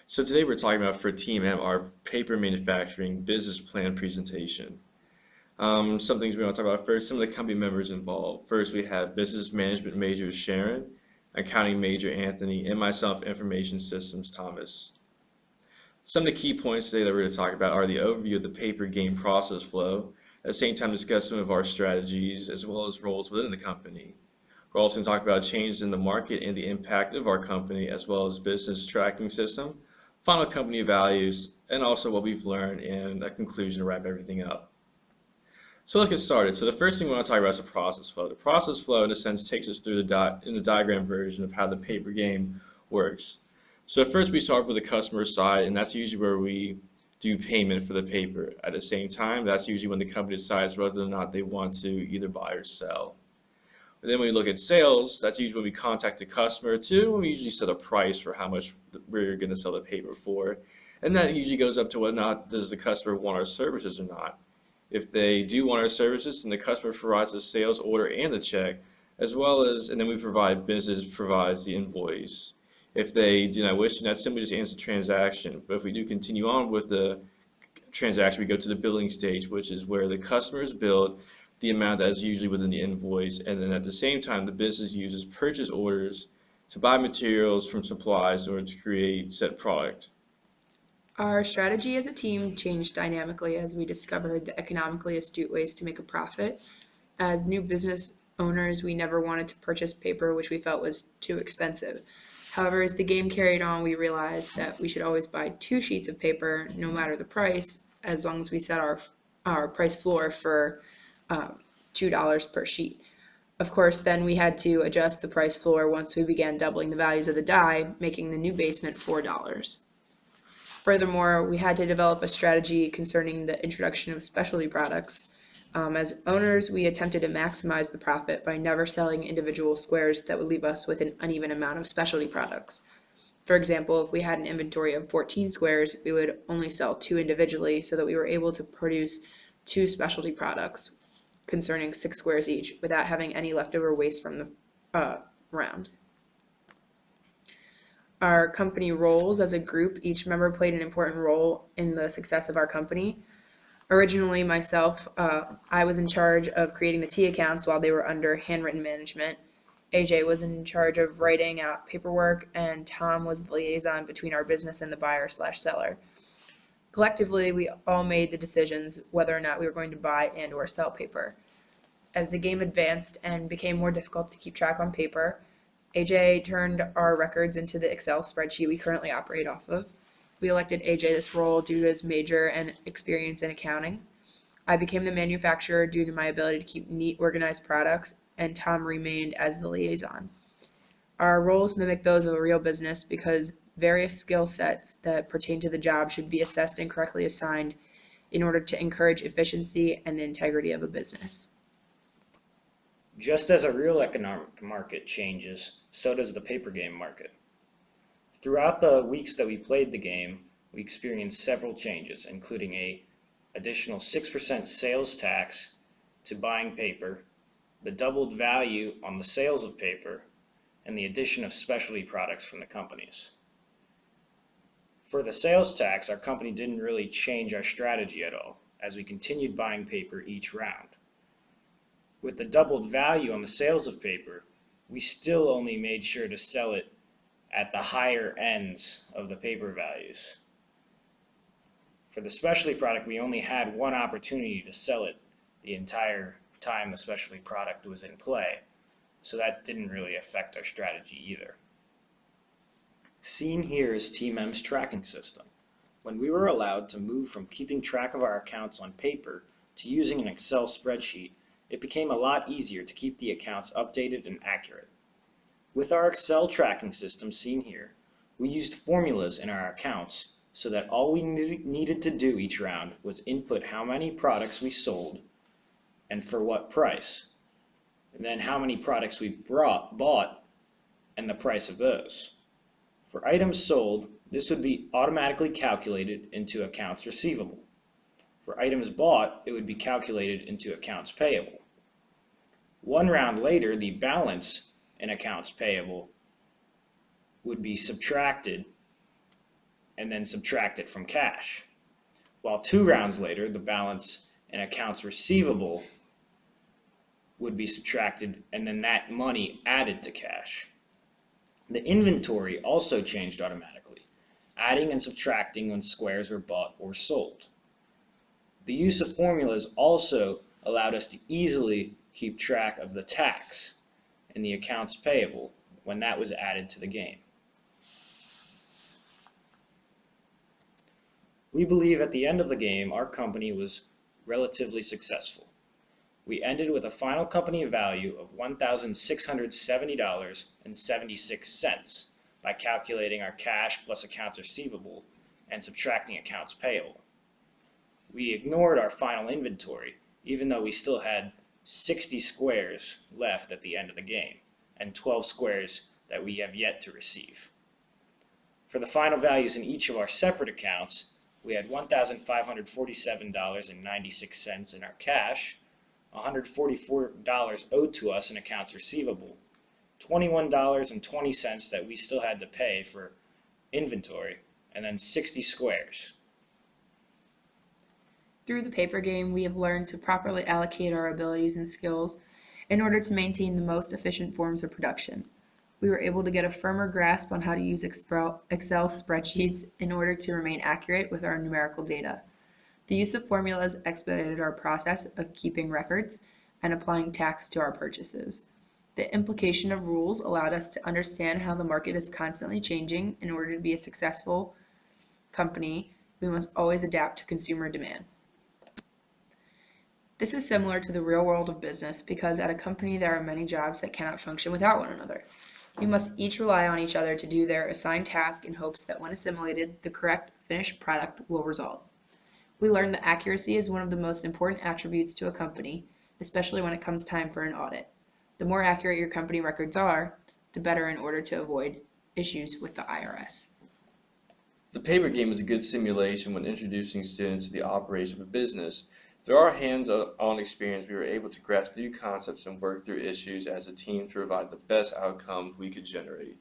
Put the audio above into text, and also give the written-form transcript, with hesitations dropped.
So today we're talking about for Team M our paper manufacturing business plan presentation. Some things we want to talk about first, some of the company members involved. First, we have business management major Sharon, accounting major Anthony, and myself, information systems Thomas. Some of the key points today that we're going to talk about are the overview of the paper game process flow, at the same time discuss some of our strategies as well as roles within the company. We're also going to talk about changes in the market and the impact of our company as well as business tracking system, final company values, and also what we've learned and a conclusion to wrap everything up. So let's get started. So the first thing we want to talk about is the process flow. The process flow, in a sense, takes us through in the diagram version of how the paper game works. So first we start with the customer side, and that's usually where we do payment for the paper. At the same time, that's usually when the company decides whether or not they want to either buy or sell. And then when we look at sales, that's usually when we contact the customer too, and we usually set a price for how much we're going to sell the paper for. And that usually goes up to whether or not does the customer want our services or not. If they do want our services, then the customer provides the sales order and the check, as well as, and then business provides the invoice. If they do not wish, then that simply just ends the transaction. But if we do continue on with the transaction, we go to the billing stage, which is where the customer is billed the amount that is usually within the invoice, and then at the same time, the business uses purchase orders to buy materials from suppliers in order to create said product. Our strategy as a team changed dynamically as we discovered the economically astute ways to make a profit. As new business owners, we never wanted to purchase paper which we felt was too expensive. However, as the game carried on, we realized that we should always buy 2 sheets of paper, no matter the price, as long as we set our price floor for $2 per sheet. Of course, then we had to adjust the price floor once we began doubling the values of the die, making the new basement $4. Furthermore, we had to develop a strategy concerning the introduction of specialty products. As owners, we attempted to maximize the profit by never selling individual squares that would leave us with an uneven amount of specialty products. For example, if we had an inventory of 14 squares, we would only sell 2 individually so that we were able to produce 2 specialty products concerning 6 squares each without having any leftover waste from the round. Our company roles as a group, each member played an important role in the success of our company. Originally, myself, I was in charge of creating the T accounts while they were under handwritten management. AJ was in charge of writing out paperwork, and Tom was the liaison between our business and the buyer/seller. Collectively, we all made the decisions whether or not we were going to buy and or sell paper. As the game advanced and became more difficult to keep track on paper, AJ turned our records into the Excel spreadsheet we currently operate off of. We elected AJ this role due to his major and experience in accounting. I became the manufacturer due to my ability to keep neat, organized products, and Tom remained as the liaison. Our roles mimic those of a real business because various skill sets that pertain to the job should be assessed and correctly assigned in order to encourage efficiency and the integrity of a business. Just as a real economic market changes, so does the paper game market. Throughout the weeks that we played the game, we experienced several changes, including an additional 6% sales tax to buying paper, the doubled value on the sales of paper, and the addition of specialty products from the companies. For the sales tax, our company didn't really change our strategy at all, as we continued buying paper each round. With the doubled value on the sales of paper, we still only made sure to sell it at the higher ends of the paper values. For the specialty product, we only had one opportunity to sell it the entire time the specialty product was in play, so that didn't really affect our strategy either. Seen here is Team M's tracking system. When we were allowed to move from keeping track of our accounts on paper to using an Excel spreadsheet, it became a lot easier to keep the accounts updated and accurate. With our Excel tracking system seen here, we used formulas in our accounts so that all we needed to do each round was input how many products we sold and for what price, and then how many products we bought and the price of those. For items sold, this would be automatically calculated into accounts receivable. For items bought, it would be calculated into accounts payable. One round later, the balance in accounts payable would be subtracted, and then subtract it from cash. While 2 rounds later, the balance in accounts receivable would be subtracted and then that money added to cash. The inventory also changed automatically, adding and subtracting when squares were bought or sold. The use of formulas also allowed us to easily keep track of the tax in the accounts payable when that was added to the game. We believe at the end of the game our company was relatively successful. We ended with a final company value of $1,670.76 by calculating our cash plus accounts receivable and subtracting accounts payable. We ignored our final inventory, even though we still had 60 squares left at the end of the game, and 12 squares that we have yet to receive. For the final values in each of our separate accounts, we had $1,547.96 in our cash, $144 owed to us in accounts receivable, $21.20 that we still had to pay for inventory, and then 60 squares. Through the paper game, we have learned to properly allocate our abilities and skills in order to maintain the most efficient forms of production. We were able to get a firmer grasp on how to use Excel spreadsheets in order to remain accurate with our numerical data. The use of formulas expedited our process of keeping records and applying tax to our purchases. The implication of rules allowed us to understand how the market is constantly changing. In order to be a successful company, we must always adapt to consumer demand. This is similar to the real world of business because at a company there are many jobs that cannot function without one another. We must each rely on each other to do their assigned task in hopes that when assimilated, the correct finished product will result. We learned that accuracy is one of the most important attributes to a company, especially when it comes time for an audit. The more accurate your company records are, the better in order to avoid issues with the IRS. The paper game is a good simulation when introducing students to the operation of a business. Through our hands-on experience, we were able to grasp new concepts and work through issues as a team to provide the best outcome we could generate.